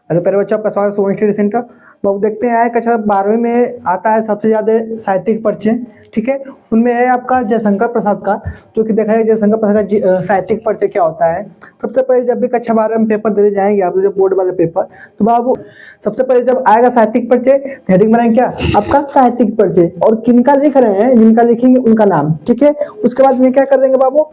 अरे प्यारे बच्चों, आपका स्वागत है सुमन स्टडी सेंटर। तो अब देखते हैं कक्षा 12वीं में आता है सबसे ज़्यादा साहित्यिक परिचय। ठीक है, उनमें है आपका जयशंकर प्रसाद का, जो कि देखा है जयशंकर प्रसाद का साहित्यिक परिचय क्या होता है। सबसे पहले जब भी कक्षा 12 में पेपर देने जाएंगे आप, जो बोर्ड वाले पेपर, तो बाबू सबसे पहले जब आएगा साहित्यिक परिचय, हेडिंग बनाएंगे क्या आपका साहित्यिक परिचय, और किनका लिख रहे हैं, जिनका लिखेंगे उनका नाम। ठीक है, उसके बाद ये क्या कर देंगे बाबू,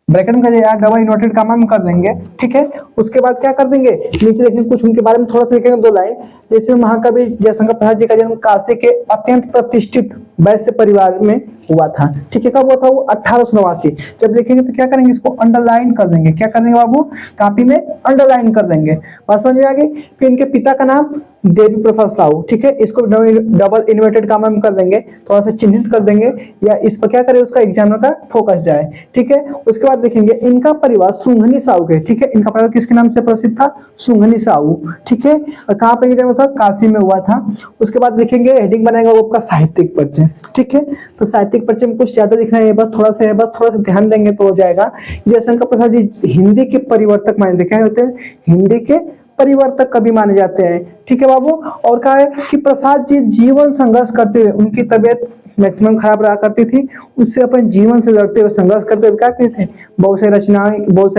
ब्रैकेट में कर देंगे, डबल इन्वर्टेड कामा में कर देंगे। ठीक है, उसके बाद क्या कर देंगे, नीचे लिखेंगे कुछ उनके बारे में, थोड़ा सा लिखेंगे 2 लाइन। जैसे महाकवि जयशंकर प्रसाद जी का जन्म काशी के अत्यंत प्रतिष्ठित वैश्य परिवार में हुआ था। ठीक है, कब हुआ था वो, 1889। जब लिखेंगे तो क्या करेंगे, इसको अंडरलाइन कर देंगे। क्या करेंगे बाबू, कॉपी में अंडरलाइन कर देंगे। बात समझ में आ गई। फिर इनके पिता का नाम देवी प्रसाद साहू। ठीक है, इसको डबल इन्वर्टेड कामा में कर देंगे, थोड़ा सा चिन्हित कर देंगे, या इस पर क्या करें, उसका एग्जामिनर का फोकस जाए। ठीक है, उसके बाद देखेंगे इनका परिवार सुंघनी साहू के। ठीक है, इनका परिवार किसके नाम से प्रसिद्ध था, सुंघनी साहू। ठीक है, और कहाँ पे जन्म था, काशी में हुआ था। उसके बाद लिखेंगे, हेडिंग बनाएंगे वो आपका साहित्यिक परिचय। ठीक है, तो साहित्यिक परिचय में कुछ ज्यादा लिखना है, बस थोड़ा सा है, बस थोड़ा सा ध्यान देंगे तो हो जाएगा। जयशंकर प्रसाद जी हिंदी के परिवर्तक माने, क्या होते हैं, हिंदी के परिवर्तक कवि माने जाते हैं। ठीक है बाबू, और कहा है कि प्रसाद जी जीवन संघर्ष करते हुए, उनकी तबीयत मैक्सिमम खराब रहा करती थी, उससे अपन जीवन से लड़ते हुए, संघर्ष करते हुए क्या करते थे, बहुत सारी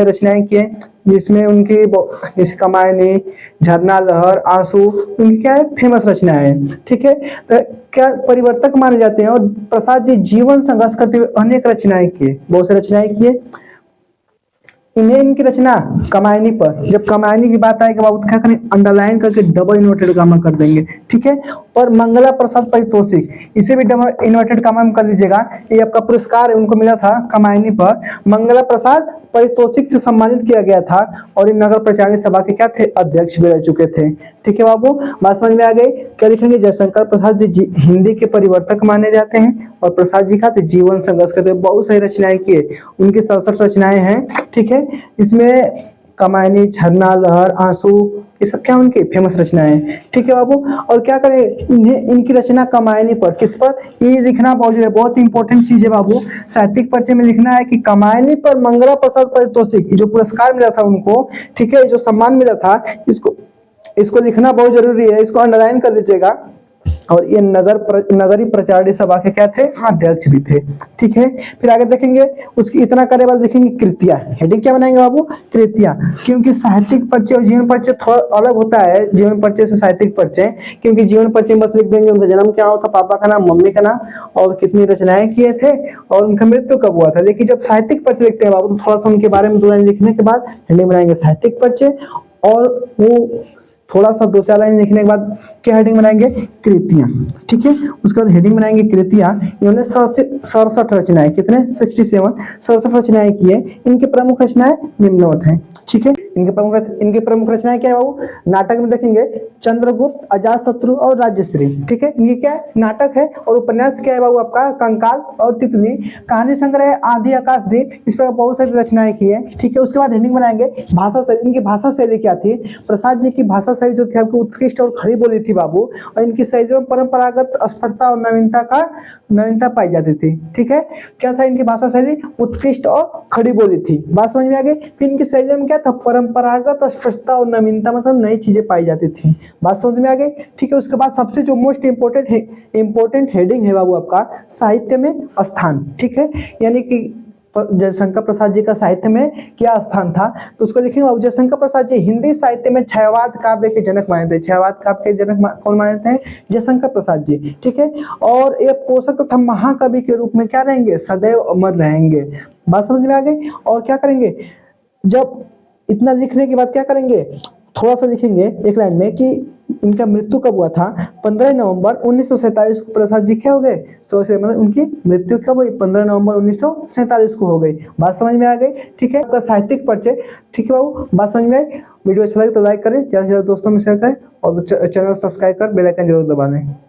रचनाएं किए, जिसमें उनकी जैसे कमायनी, झरना लहर, आंसू, उनकी क्या है, फेमस रचनाएं हैं। ठीक है, तो क्या परिवर्तक माने जाते हैं, और प्रसाद जी जीवन संघर्ष करते हुए अनेक रचनाएं किए, बहुत सारी रचनाएं किए। इन्हें इनकी रचना कमायनी पर, जब कमायनी की बात आएगी बाबू, क्या करें, अंडरलाइन करके डबल इन्वर्टेड कामा कर देंगे। ठीक है, और मंगला प्रसाद पारितोषिक, इसे भी डबल इन्वर्टेड कामा में कर लीजिएगा। ये आपका पुरस्कार उनको मिला था कमायनी पर, मंगला प्रसाद पारितोषिक से सम्मानित किया गया था, और इन नगर प्रचारणी सभा के क्या थे, अध्यक्ष भी रह चुके थे। ठीक है बाबू, बात समझ में आ गई। क्या लिखेंगे, जयशंकर प्रसाद जी हिंदी के परिवर्तक माने जाते हैं, और प्रसाद जी का जीवन संघर्ष करते हुए बहुत सारी रचनाएं किए, उनकी 67 रचनाएं हैं। ठीक है, इसमें कमायनी, झरना लहर, आंसू, ये सब क्या उनकी फेमस रचनाएं हैं। ठीक है बाबू, और क्या करें, इन्हें इनकी रचना कमायनी पर, किस पर, ये लिखना बहुत इंपॉर्टेंट चीज है बाबू। साहित्यिक परिचय में लिखना है कि कमायनी पर मंगला प्रसाद पारितोषिक, जो पुरस्कार मिला था उनको, ठीक है, जो सम्मान मिला था, इसको लिखना बहुत जरूरी है, इसको अंडरलाइन कर लीजिएगा। और ये नगरी प्रचारणी सभा के क्या थे, अध्यक्ष भी थे। ठीक है, फिर आगे देखेंगे, उसकी इतना करे बाद देखेंगे कृतियां। हेडिंग क्या बनाएंगे बाबू, कृतियां, क्योंकि साहित्यिक परिचय और जीवन परिचय थोड़ा अलग होता है, जीवन परिचय से साहित्यिक परिचय। क्योंकि जीवन परिचय में बस लिख देंगे उनका जन्म क्या हुआ था, पापा का नाम, मम्मी का नाम, और कितनी रचनाएं किए थे, और उनका मृत्यु कब हुआ था। लेकिन जब साहित्यिक परिचय लिखते हैं बाबू, तो थोड़ा सा उनके बारे में 2 लाइन लिखने के बाद हेडिंग बनाएंगे साहित्यिक परिचय, और वो थोड़ा सा 2-4 लाइन लिखने के बाद क्या हेडिंग बनाएंगे, कृतियां। ठीक है, उसके बाद हेडिंग बनाएंगे कृतियां। इन्होंने 67 रचनाएं, कितने, 67 रचनाएं की है। इनके प्रमुख रचनाएं निम्नवत हैं। ठीक है, इनके प्रमुख रचनाएं क्या है बाबू, नाटक में देखेंगे चंद्रगुप्त, अजातशत्रु और राज्यश्री। ठीक है, इनकी क्या है, नाटक है। और उपन्यास क्या है बाबू आपका, कंकाल और तितली। कहानी संग्रह आधी आकाशदीप, इस पर बहुत सारी रचनाएं की है। ठीक है, उसके बाद हेडिंग बनाएंगे भाषा शैली। इनकी भाषा शैली क्या थी, प्रसाद जी की भाषा शैली जो थी आपकी उत्कृष्ट और खड़ी बोली थी बाबू, और इनकी शैलियों में परंपरागत स्फुटता और नवीनता पाई जाती थी। ठीक है, क्या था इनकी भाषा शैली, उत्कृष्ट और खड़ी बोली थी। बात समझ में आ गई। फिर इनकी शैलियों में क्या था, परंपरागत स्पष्टता और नवीनता, मतलब नई चीजें पाई जाती थी। बात समझ में आ गई। ठीक है, उसके बाद सबसे जो मोस्ट इंपोर्टेंट हेडिंग है बाबू आपका, साहित्य में स्थान। ठीक है, यानी कि जयशंकर प्रसाद जी का साहित्य में क्या स्थान था, तो उसको लिखेंगे बाबू, जयशंकर प्रसाद जी हिंदी साहित्य में छायावाद काव्य के जनक माने थे। छायावाद काव्य के जनक कौन माने थे, जयशंकर प्रसाद जी। ठीक है, और एक पोषक तथा महाकवि के रूप में क्या रहेंगे, सदैव अमर रहेंगे। बात समझ में आ गई। और क्या करेंगे, जब इतना लिखने के बाद क्या करेंगे, थोड़ा सा लिखेंगे एक लाइन में कि इनका मृत्यु कब हुआ था, 15 नवंबर 1947 को प्रसाद जी क्या हो गए, मतलब उनकी मृत्यु कब हुई, 15 नवंबर 1947 को हो गई। बात समझ में आ गई। ठीक है, आपका साहित्यिक परिचय। ठीक है बाबू, बात समझ में आई। वीडियो अच्छा लगे तो लाइक करें, ज्यादा से ज्यादा दोस्तों में शेयर करें, और चैनल को सब्सक्राइब कर बेल आइकन जरूर दबा दें।